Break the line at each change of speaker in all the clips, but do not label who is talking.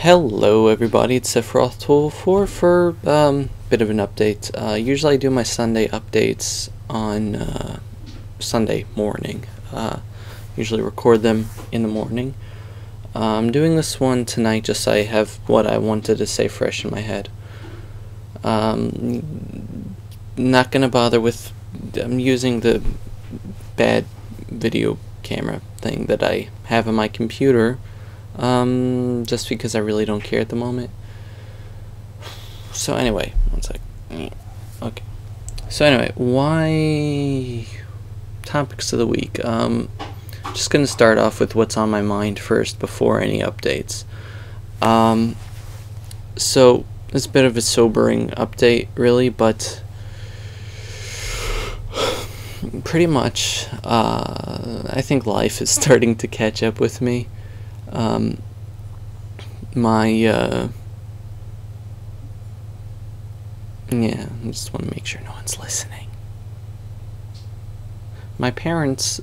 Hello everybody, it's Sephiroth204 for bit of an update. Usually I do my Sunday updates on Sunday morning. Usually record them in the morning. I'm doing this one tonight just so I have what I wanted to say fresh in my head. Not gonna bother with... I'm using the bad video camera thing that I have on my computer. Just because I really don't care at the moment. So anyway, one sec. Okay. So anyway, why topics of the week? Just gonna start off with what's on my mind first before any updates. So it's a bit of a sobering update, really, but pretty much, I think life is starting to catch up with me. Yeah, I just want to make sure no one's listening. My parents,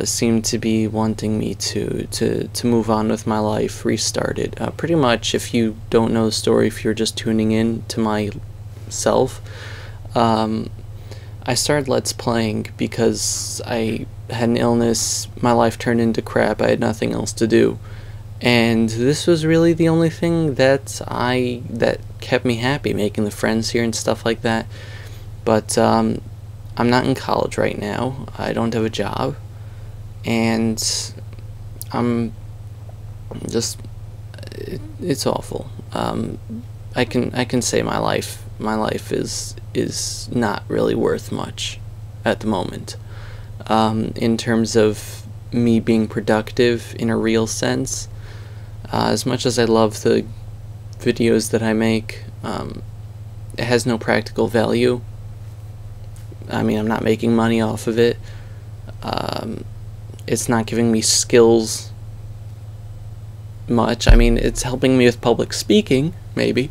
seem to be wanting me to move on with my life, restart it. Pretty much, if you don't know the story, if you're just tuning in to myself, I started Let's Playing because I had an illness, my life turned into crap, I had nothing else to do. And this was really the only thing that kept me happy, making the friends here and stuff like that. But I'm not in college right now, I don't have a job, and I'm just... it's awful. I can say my life is not really worth much at the moment. In terms of me being productive in a real sense, as much as I love the videos that I make, it has no practical value. I mean, I'm not making money off of it. It's not giving me skills much. I mean, it's helping me with public speaking, maybe,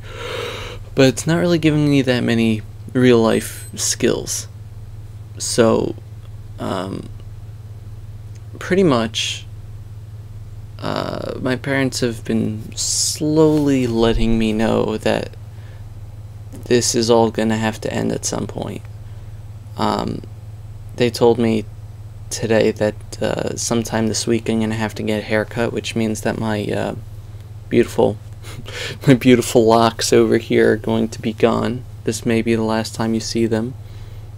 but it's not really giving me that many real life skills. So pretty much my parents have been slowly letting me know that this is all gonna have to end at some point. They told me today that sometime this week I'm gonna have to get a haircut, which means that my beautiful my beautiful locks over here are going to be gone. This may be the last time you see them,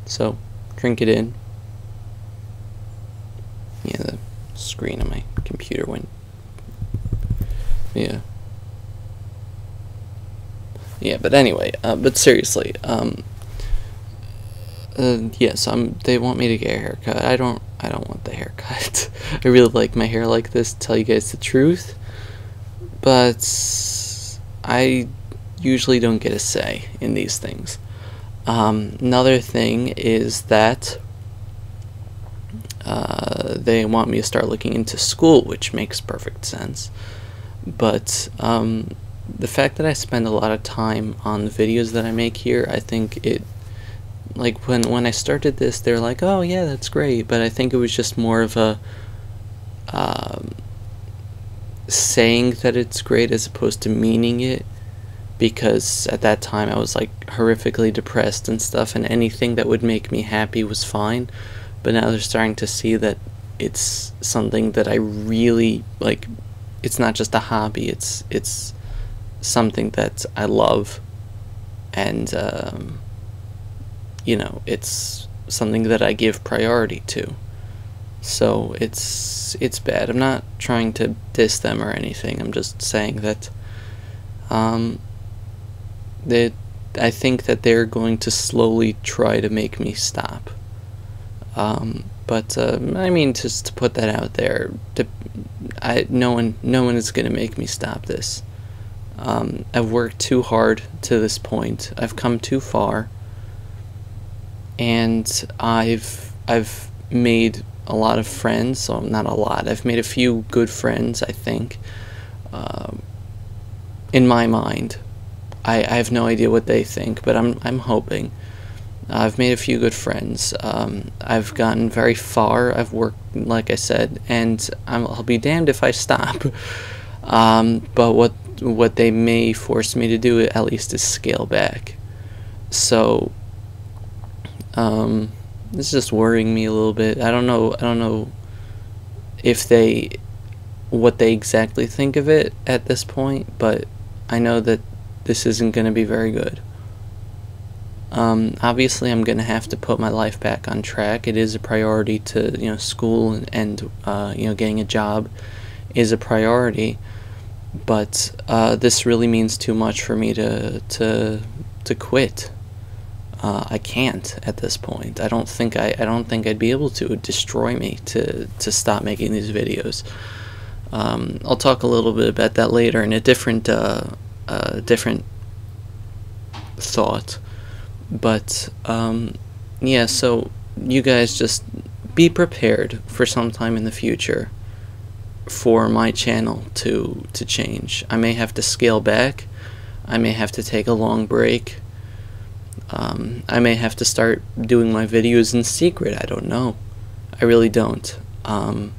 so drink it in. Yeah, the screen on my computer went... yeah, but anyway, but seriously, yes, they want me to get a haircut. I don't want the haircut. I really like my hair like this, to tell you guys the truth, but I usually don't get a say in these things. Another thing is that they want me to start looking into school, which makes perfect sense. But the fact that I spend a lot of time on the videos that I make here, I think it... like, when I started this, they were like, oh yeah, that's great, but I think it was just more of a saying that it's great as opposed to meaning it, because at that time I was like horrifically depressed and stuff, and anything that would make me happy was fine. But now they're starting to see that it's something that I really like. It's not just a hobby, it's something that I love, and you know, it's something that I give priority to. So it's bad. I'm not trying to diss them or anything. I'm just saying that I think that they're going to slowly try to make me stop. But I mean, just to put that out there, no one is going to make me stop this. I've worked too hard to this point. I've come too far, and I've made a lot of friends. So not a lot. I've made a few good friends, I think. In my mind, I have no idea what they think, but I'm hoping. I've made a few good friends. I've gotten very far. I've worked, like I said, and I'll be damned if I stop. But what they may force me to do at least is scale back. So it's just worrying me a little bit. I don't know if what they exactly think of it at this point, but I know that this isn't going to be very good. Obviously, I'm going to have to put my life back on track. It is a priority to, school and getting a job is a priority. But this really means too much for me to quit. I can't at this point. I don't think I'd be able to. It would destroy me to stop making these videos. I'll talk a little bit about that later in a different thought. But yeah, so you guys just be prepared for some time in the future for my channel to change. I may have to scale back. I may have to take a long break. I may have to start doing my videos in secret. I don't know. I really don't. But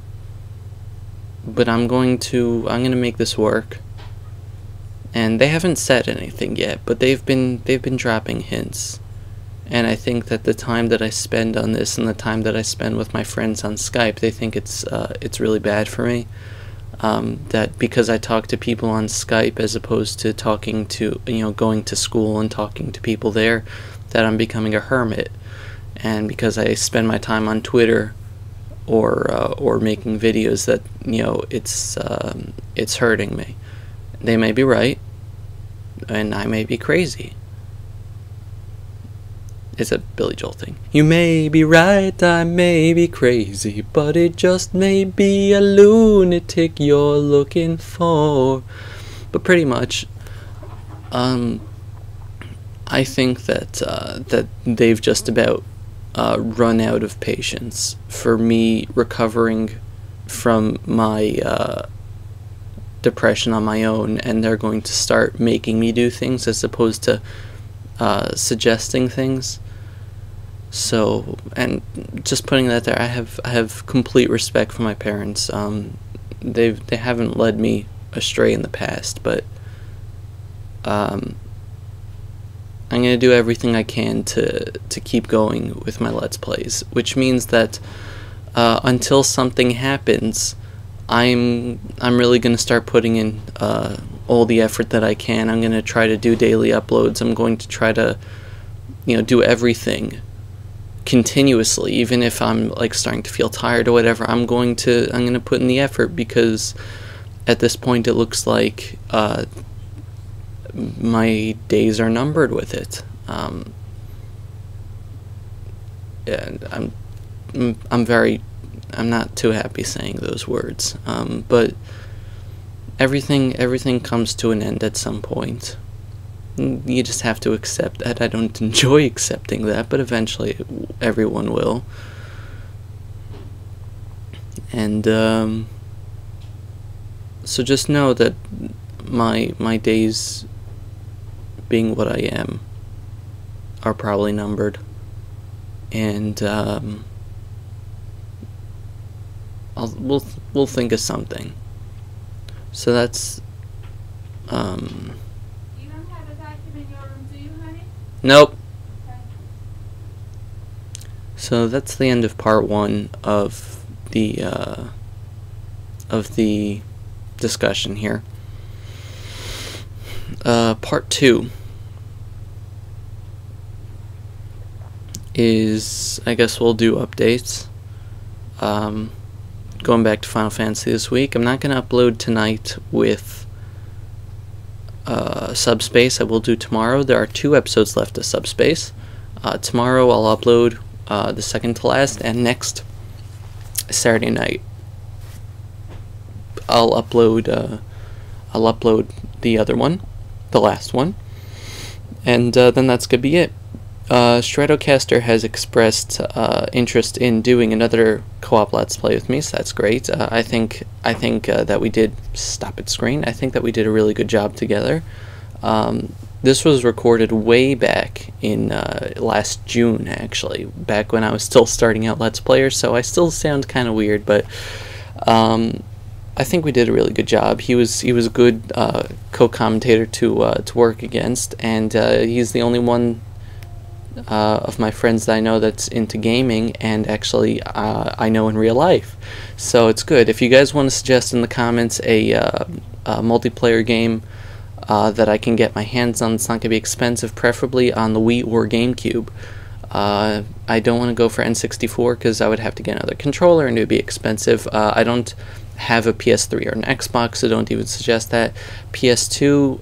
I'm gonna make this work. And they haven't said anything yet, but they've been dropping hints. And I think that the time that I spend on this and the time that I spend with my friends on Skype, they think it's really bad for me. That because I talk to people on Skype as opposed to talking to, going to school and talking to people there, that I'm becoming a hermit. And because I spend my time on Twitter or making videos, that it's hurting me. They may be right, and I may be crazy. It's a Billy Joel thing. You may be right, I may be crazy, but it just may be a lunatic you're looking for. But pretty much, I think that they've just about run out of patience for me recovering from my depression on my own, and they're going to start making me do things as opposed to suggesting things. So, and just putting that there, I have complete respect for my parents. They haven't led me astray in the past, but I'm gonna do everything I can to keep going with my Let's Plays, which means that until something happens, I'm really gonna start putting in all the effort that I can. I'm gonna try to do daily uploads. I'm going to try to do everything continuously, even if I'm like starting to feel tired or whatever. I'm gonna put in the effort, because at this point it looks like my days are numbered with it. And I'm not too happy saying those words, but everything comes to an end at some point. You just have to accept that. I don't enjoy accepting that, but eventually everyone will. And so just know that my days, being what I am, are probably numbered. And we'll think of something. So that's
You don't have a vacuum in your room, do you, honey?
nope.
Okay.
So that's the end of part 1 of the discussion here. Part 2 is, I guess we'll do updates. Going back to Final Fantasy this week. I'm not going to upload tonight with Subspace. I will do tomorrow. There are 2 episodes left of Subspace. Tomorrow I'll upload the second to last, and next Saturday night I'll upload the other one, the last one, and then that's gonna be it. Stratocaster has expressed interest in doing another co-op Let's Play with me, so that's great. I think that we did... Stop it, screen. I think that we did a really good job together. This was recorded way back in last June, actually, back when I was still starting out Let's Player, so I still sound kind of weird, but I think we did a really good job. He was a good co-commentator to work against, and he's the only one of my friends that I know that's into gaming, and actually I know in real life. So it's good. If you guys want to suggest in the comments a multiplayer game that I can get my hands on, it's not going to be expensive, preferably on the Wii or GameCube. I don't want to go for N64 because I would have to get another controller and it would be expensive. I don't have a PS3 or an Xbox, so don't even suggest that. PS2,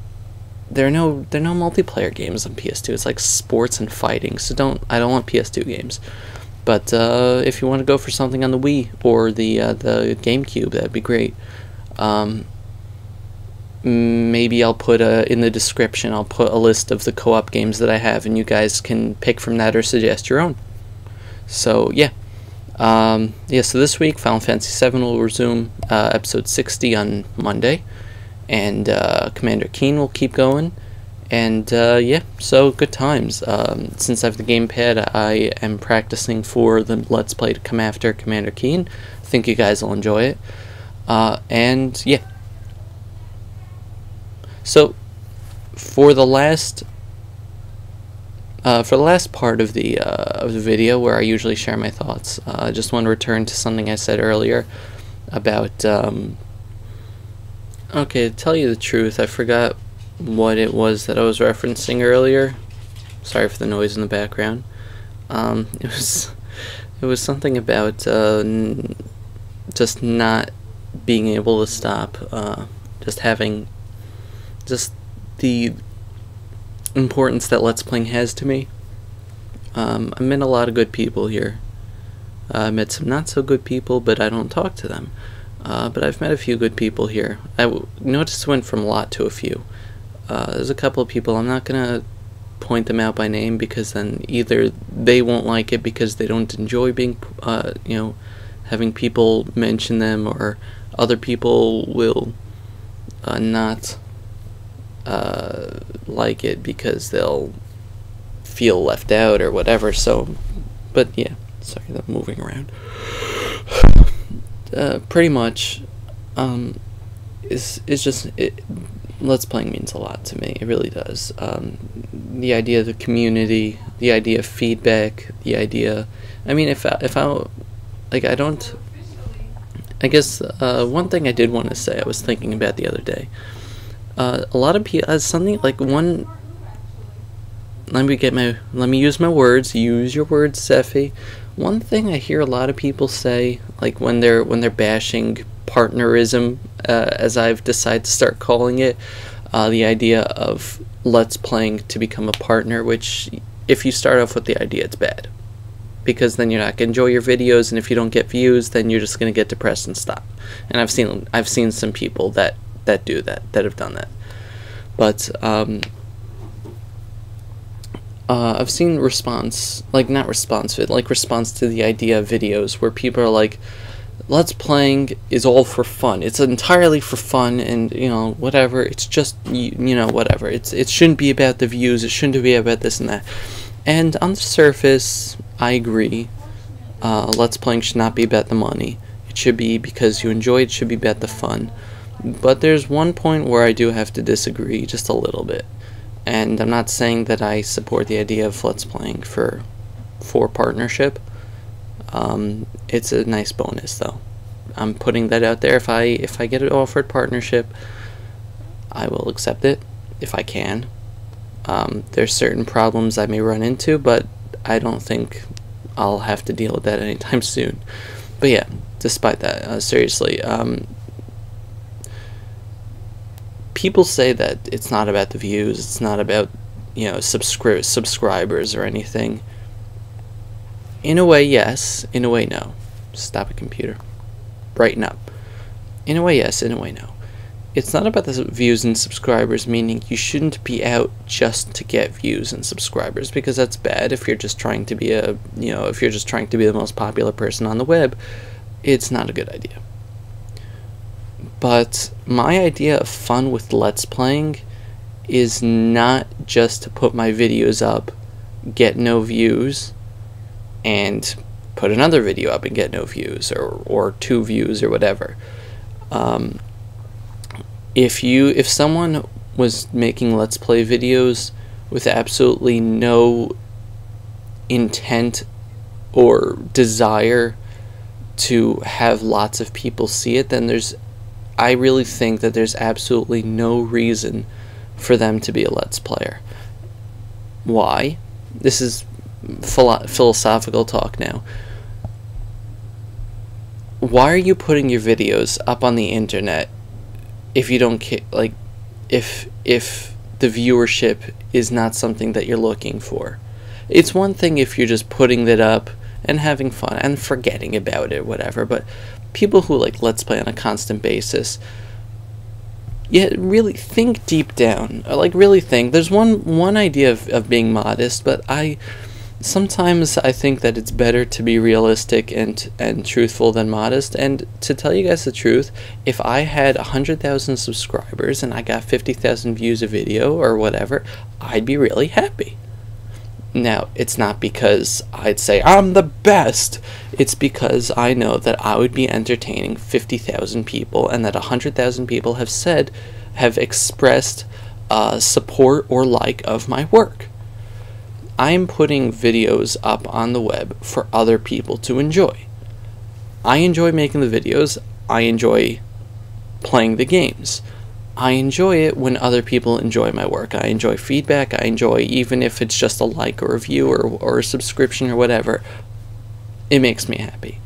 there are no multiplayer games on PS2. It's like sports and fighting, so I don't want PS2 games. But if you want to go for something on the Wii or the GameCube, that'd be great. Maybe I'll put in the description, I'll put a list of the co-op games that I have, and you guys can pick from that or suggest your own. So yeah. So this week Final Fantasy VII will resume episode 60 on Monday, and Commander Keen will keep going, and yeah, so good times. Since I have the gamepad, I am practicing for the Let's Play to come after Commander Keen. I think you guys will enjoy it, and yeah. So for the last part of the video, where I usually share my thoughts, I just want to return to something I said earlier about okay, to tell you the truth, I forgot what it was that I was referencing earlier. Sorry for the noise in the background. It was something about just not being able to stop, just the importance that Let's Playing has to me. I met a lot of good people here. I met some not so good people, but I don't talk to them. But I've met a few good people here. I noticed it went from a lot to a few. There's a couple of people, I'm not gonna point them out by name, because then either they won't like it because they don't enjoy being, having people mention them, or other people will not like it because they'll feel left out or whatever. So, but yeah, sorry, I'm moving around. Pretty much, it's just Let's Playing means a lot to me. It really does. The idea of the community, the idea of feedback, the idea. I mean, if I like, I don't. I guess one thing I did want to say, I was thinking about the other day. A lot of people, something like one. Let me use my words. Use your words, Seffi. One thing I hear a lot of people say, like when they're bashing partnerism, as I've decided to start calling it, the idea of Let's Playing to become a partner. Which, if you start off with the idea, it's bad, because then you're not gonna enjoy your videos, and if you don't get views, then you're just gonna get depressed and stop. And I've seen some people that do that have done that. But I've seen response to the idea of videos where people are like, Let's Playing is all for fun. It's entirely for fun, and whatever. It's just whatever. It shouldn't be about the views. It shouldn't be about this and that. And on the surface, I agree. Let's Playing should not be about the money. It should be because you enjoy it. It should be about the fun. But there's one point where I do have to disagree just a little bit. And I'm not saying that I support the idea of Let's Playing for partnership. It's a nice bonus, though. I'm putting that out there. If I get it offered partnership, I will accept it if I can. There's certain problems I may run into, but I don't think I'll have to deal with that anytime soon. But yeah, despite that, seriously, people say that it's not about the views, it's not about subscribers or anything. In a way, yes. In a way, no. Stop it, computer. Brighten up. In a way, yes. In a way, no. It's not about the views and subscribers, meaning you shouldn't be out just to get views and subscribers, because that's bad. If you're just trying to be the most popular person on the web, it's not a good idea. But my idea of fun with Let's Playing is not just to put my videos up, get no views, and put another video up and get no views, or 2 views or whatever. If someone was making Let's Play videos with absolutely no intent or desire to have lots of people see it, then I really think that there's absolutely no reason for them to be a Let's Player. Why? This is philosophical talk now. Why are you putting your videos up on the internet if you don't care? Like, if the viewership is not something that you're looking for. It's one thing if you're just putting it up and having fun and forgetting about it, whatever, but people who like Let's Play on a constant basis, yeah, really think deep down. Like, really think. There's one idea of being modest, but sometimes I think that it's better to be realistic and truthful than modest. And to tell you guys the truth, if I had 100,000 subscribers and I got 50,000 views a video or whatever, I'd be really happy. Now, it's not because I'd say I'm the best. It's because I know that I would be entertaining 50,000 people, and that 100,000 people have expressed support or like of my work. I'm putting videos up on the web for other people to enjoy. I enjoy making the videos. I enjoy playing the games. I enjoy it when other people enjoy my work. I enjoy feedback. I enjoy, even if it's just a like or a view or a subscription or whatever, it makes me happy.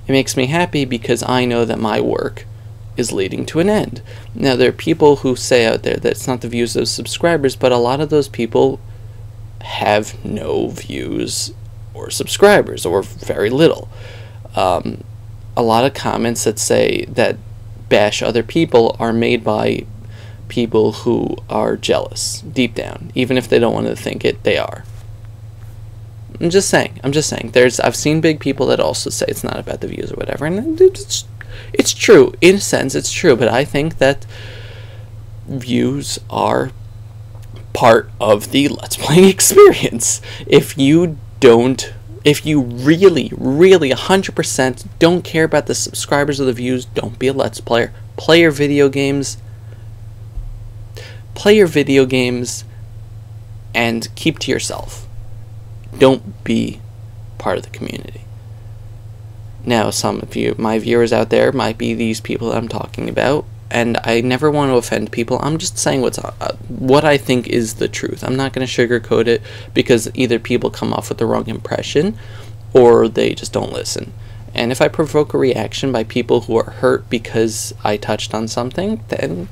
It makes me happy because I know that my work is leading to an end. Now, there are people who say out there that it's not the views of subscribers, but a lot of those people have no views or subscribers, or very little. A lot of comments that say that bash other people are made by people who are jealous deep down, even if they don't want to think it, they are. I'm just saying. I've seen big people that also say it's not about the views or whatever, and it's true. In a sense, it's true, but I think that views are part of the Let's Playing experience. If you really 100% don't care about the subscribers or the views, don't be a Let's Player. Play your video games and keep to yourself. Don't be part of the community. Now, some of you, my viewers out there, might be these people that I'm talking about, and I never want to offend people. I'm just saying what I think is the truth. I'm not going to sugarcoat it, because either people come off with the wrong impression or they just don't listen. And if I provoke a reaction by people who are hurt because I touched on something, then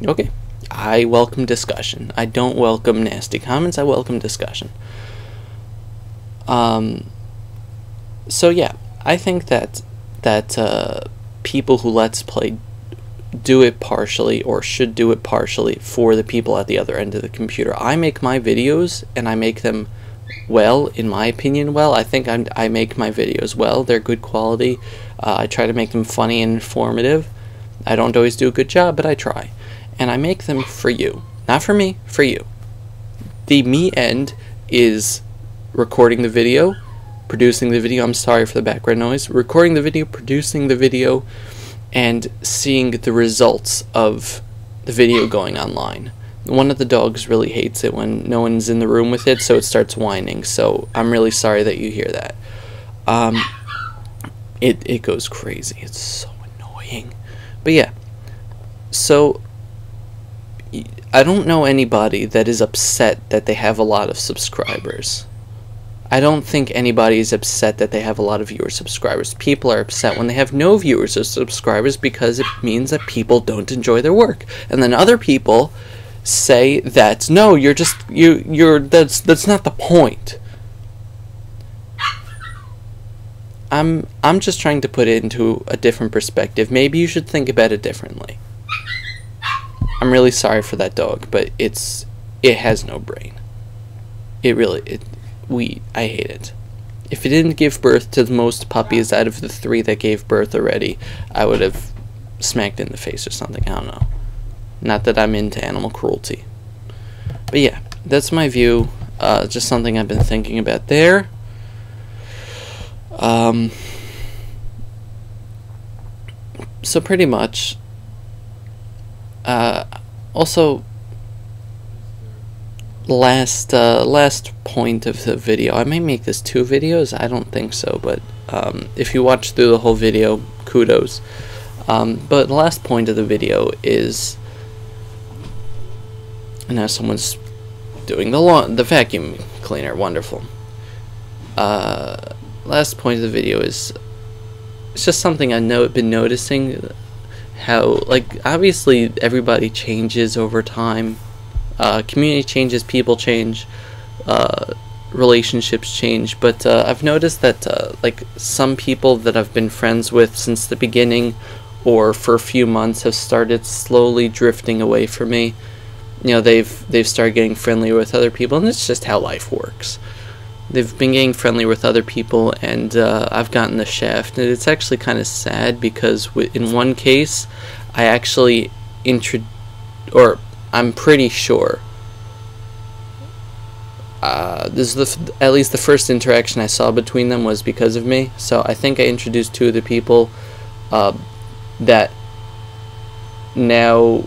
okay. I welcome discussion. I don't welcome nasty comments. I welcome discussion. So yeah, I think that people who Let's Play do it partially, or should do it partially, for the people at the other end of the computer. I make my videos, and I make them well, in my opinion well. I think I make my videos well. They're good quality. I try to make them funny and informative. I don't always do a good job, but I try. And I make them for you. Not for me, for you. The me end is recording the video, producing the video. I'm sorry for the background noise. Recording the video, producing the video, and seeing the results of the video going online. One of the dogs really hates it when no one's in the room with it, so it starts whining. So I'm really sorry that you hear that. It goes crazy. It's so annoying. But yeah, so I don't know anybody that is upset that they have a lot of subscribers. I don't think anybody is upset that they have a lot of viewers, subscribers. People are upset when they have no viewers or subscribers, because it means that people don't enjoy their work. And then other people say that, no, that's not the point. I'm just trying to put it into a different perspective. Maybe you should think about it differently. I'm really sorry for that dog, but it has no brain. I hate it. If it didn't give birth to the most puppies out of the 3 that gave birth already, I would have smacked it in the face or something. I don't know. Not that I'm into animal cruelty. But yeah, that's my view. Just something I've been thinking about there. So pretty much. Also, last point of the video. I may make this 2 videos. I don't think so, but if you watch through the whole video, kudos. But the last point of the video is, now someone's doing the vacuum cleaner. Wonderful. Last point of the video is, it's just something I've been noticing. How, like, obviously everybody changes over time. Community changes, people change, relationships change, but I've noticed that like some people that I've been friends with since the beginning or for a few months have started slowly drifting away from me. You know, they've started getting friendlier with other people, and it's just how life works. They've been getting friendly with other people, and I've gotten the shaft. And it's actually kind of sad because in one case, I actually I'm pretty sure. This is at least the first interaction I saw between them was because of me. So I think I introduced 2 of the people that now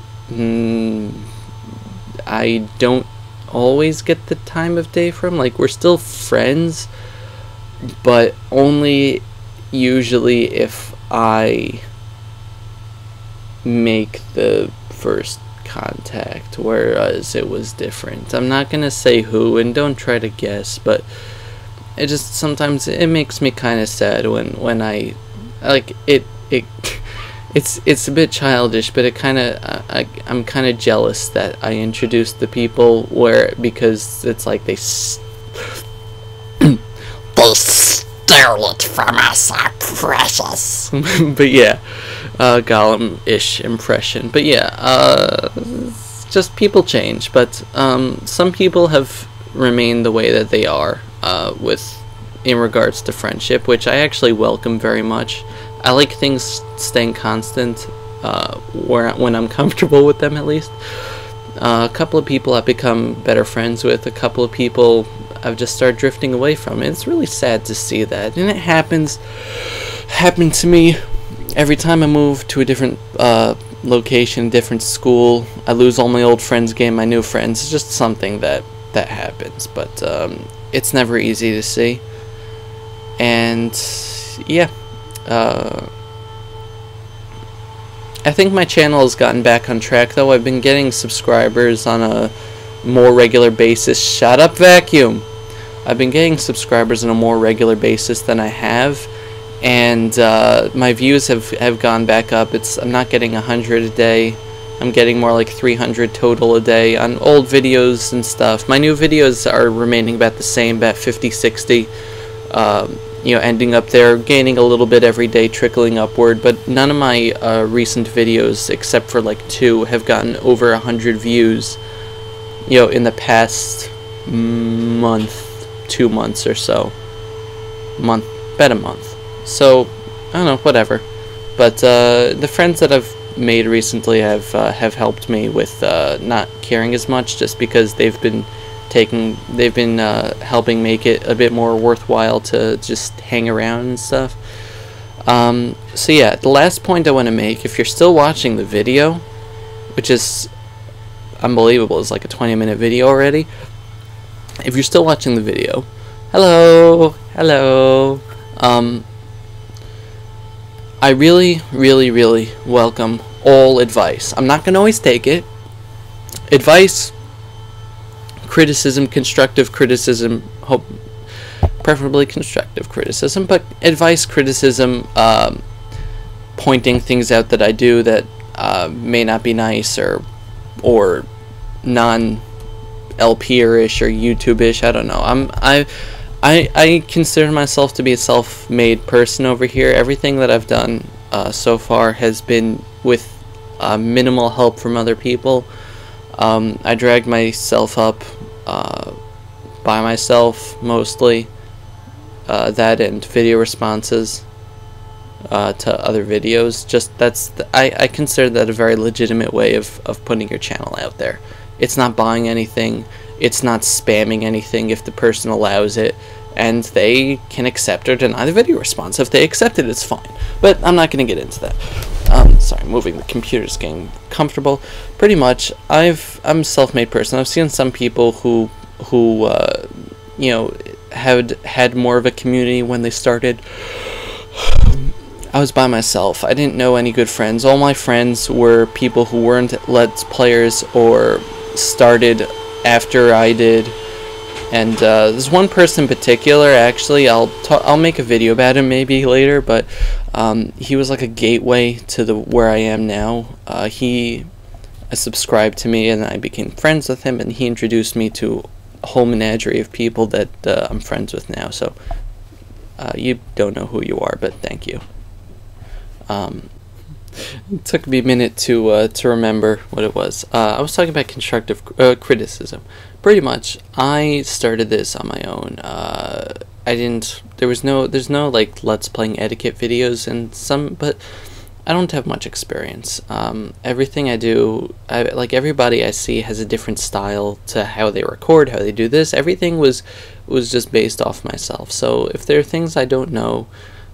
I don't always get the time of day from. Like, we're still friends, but only usually if I make the first contact, whereas it was different. I'm not gonna say who, and don't try to guess, but it just sometimes it makes me kind of sad when I like it. It's a bit childish, but it kind of I'm kind of jealous that I introduced the people because it's like they stole it from us, our precious. But yeah, Gollum-ish impression. But yeah, just people change. But some people have remained the way that they are in regards to friendship, which I actually welcome very much. I like things staying constant when I'm comfortable with them, at least. A couple of people I've become better friends with. A couple of people I've just started drifting away from. It's really sad to see that, and it happened to me every time I move to a different location, different school. I lose all my old friends, gain my new friends. It's just something that happens, but it's never easy to see. And yeah. I think my channel has gotten back on track, though. I've been getting subscribers on a more regular basis. Shut up, vacuum! I've been getting subscribers on a more regular basis than I have, and my views have gone back up. I'm not getting 100 a day. I'm getting more like 300 total a day on old videos and stuff. My new videos are remaining about the same, about 50, 60. You know, ending up there, gaining a little bit every day, trickling upward, but none of my recent videos, except for like 2, have gotten over 100 views, you know, in the past month, 2 months or so. About a month. So, I don't know, whatever. But the friends that I've made recently have helped me with not caring as much, just because they've been helping make it a bit more worthwhile to just hang around and stuff. So yeah, the last point I want to make, if you're still watching the video, which is unbelievable, it's like a 20-minute video already. If you're still watching the video, hello. I really, really, really welcome all advice. I'm not going to always take it. Advice, criticism, constructive criticism, preferably constructive criticism, but advice, criticism, pointing things out that I do that may not be nice or non-LPer-ish or YouTube-ish, I don't know. I consider myself to be a self-made person over here. Everything that I've done so far has been with minimal help from other people. I dragged myself up by myself, mostly. That and video responses to other videos. I consider that a very legitimate way of putting your channel out there. It's not buying anything. It's not spamming anything if the person allows it. And they can accept or deny the video response. If they accept it, it's fine. But I'm not going to get into that. Sorry, moving the computer's getting comfortable. Pretty much, I'm a self-made person. I've seen some people who you know, had more of a community when they started. I was by myself. I didn't know any good friends. All my friends were people who weren't Let's Players or started after I did. And there's one person in particular, actually, I'll make a video about him maybe later, but he was like a gateway to where I am now. He subscribed to me, and I became friends with him, and he introduced me to a whole menagerie of people that I'm friends with now. So you don't know who you are, but thank you. It took me a minute to remember what it was. I was talking about constructive criticism. Pretty much, I started this on my own. There's no like Let's Playing etiquette videos but I don't have much experience. Everything I do, like everybody I see has a different style to how they record, how they do this. Everything was just based off myself. So if there are things I don't know,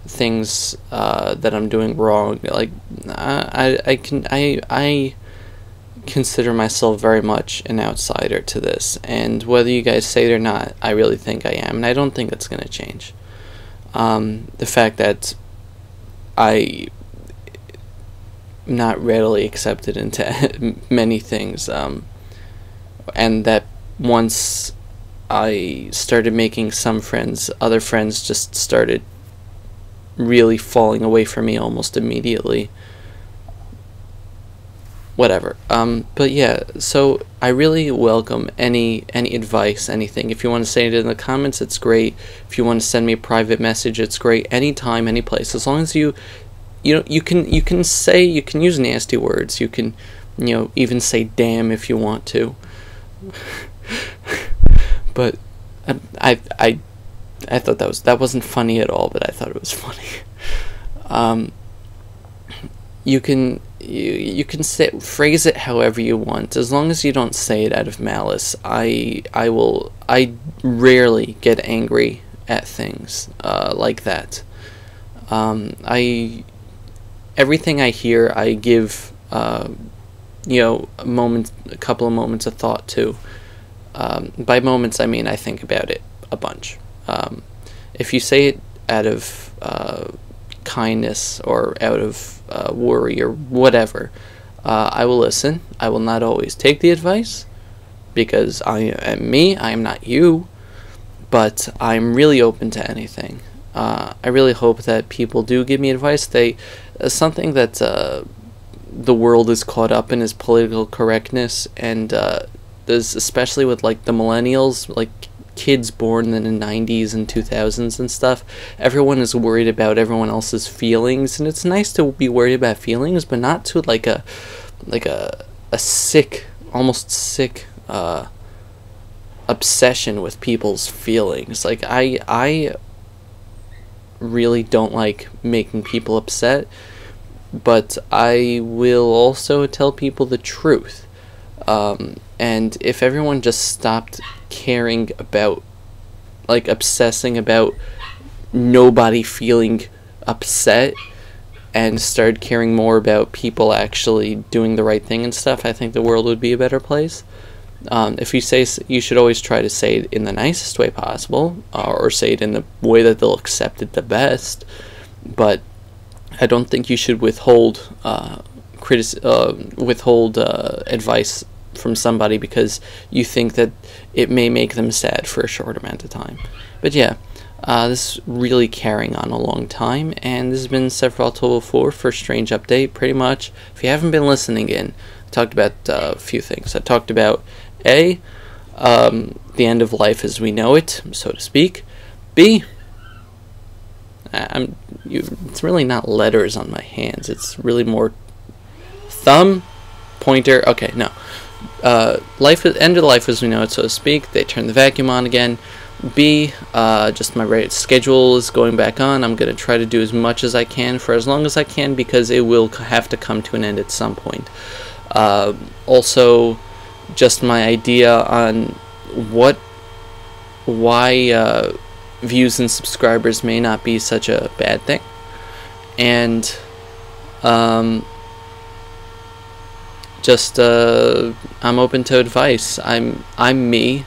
things that I'm doing wrong, like I consider myself very much an outsider to this, and whether you guys say it or not, I really think I am, and I don't think that's going to change. The fact that I'm not readily accepted into many things, and that once I started making some friends, other friends just started really falling away from me almost immediately. Whatever. But yeah, so I really welcome any advice, anything. If you want to say it in the comments, it's great. If you want to send me a private message, it's great. Anytime, any place. As long as you can use nasty words. You can, even say damn if you want to. But I thought that wasn't funny at all, but I thought it was funny. You can phrase it however you want, as long as you don't say it out of malice. I rarely get angry at things like that. Everything I hear, I give a couple of moments of thought to. By moments, I mean I think about it a bunch. If you say it out of kindness or out of worry or whatever, I will listen. I will not always take the advice, because I am not you, but I'm really open to anything. I really hope that people do give me advice. Something that the world is caught up in is political correctness, and there's, especially with like the millennials, like kids born in the 90s and 2000s and stuff, everyone is worried about everyone else's feelings, and it's nice to be worried about feelings, but not to like a sick, almost sick obsession with people's feelings. Like I really don't like making people upset, but I will also tell people the truth. And if everyone just stopped caring about, like, obsessing about nobody feeling upset and started caring more about people actually doing the right thing and stuff, I think the world would be a better place. If you say, you should always try to say it in the nicest way possible, or say it in the way that they'll accept it the best, but I don't think you should withhold advice from somebody because you think that it may make them sad for a short amount of time. But yeah, this is really carrying on a long time, and this has been Sephiroth 4 for Strange Update, pretty much. If you haven't been listening in, I talked about a few things. I talked about A, the end of life as we know it, so to speak. B, it's really not letters on my hands, it's really more thumb, pointer, okay, no. End of life as we know it, so to speak. They turn the vacuum on again. B, just my schedule is going back on. I'm going to try to do as much as I can for as long as I can, because it will have to come to an end at some point. Also, just my idea on why views and subscribers may not be such a bad thing. And I'm open to advice. I'm me,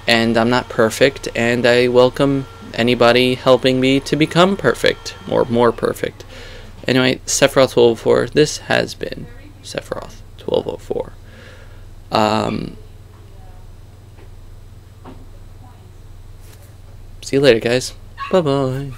and I'm not perfect, and I welcome anybody helping me to become perfect or more perfect. Anyway, Sephiroth 1204. This has been Sephiroth 1204. See you later, guys. Bye bye.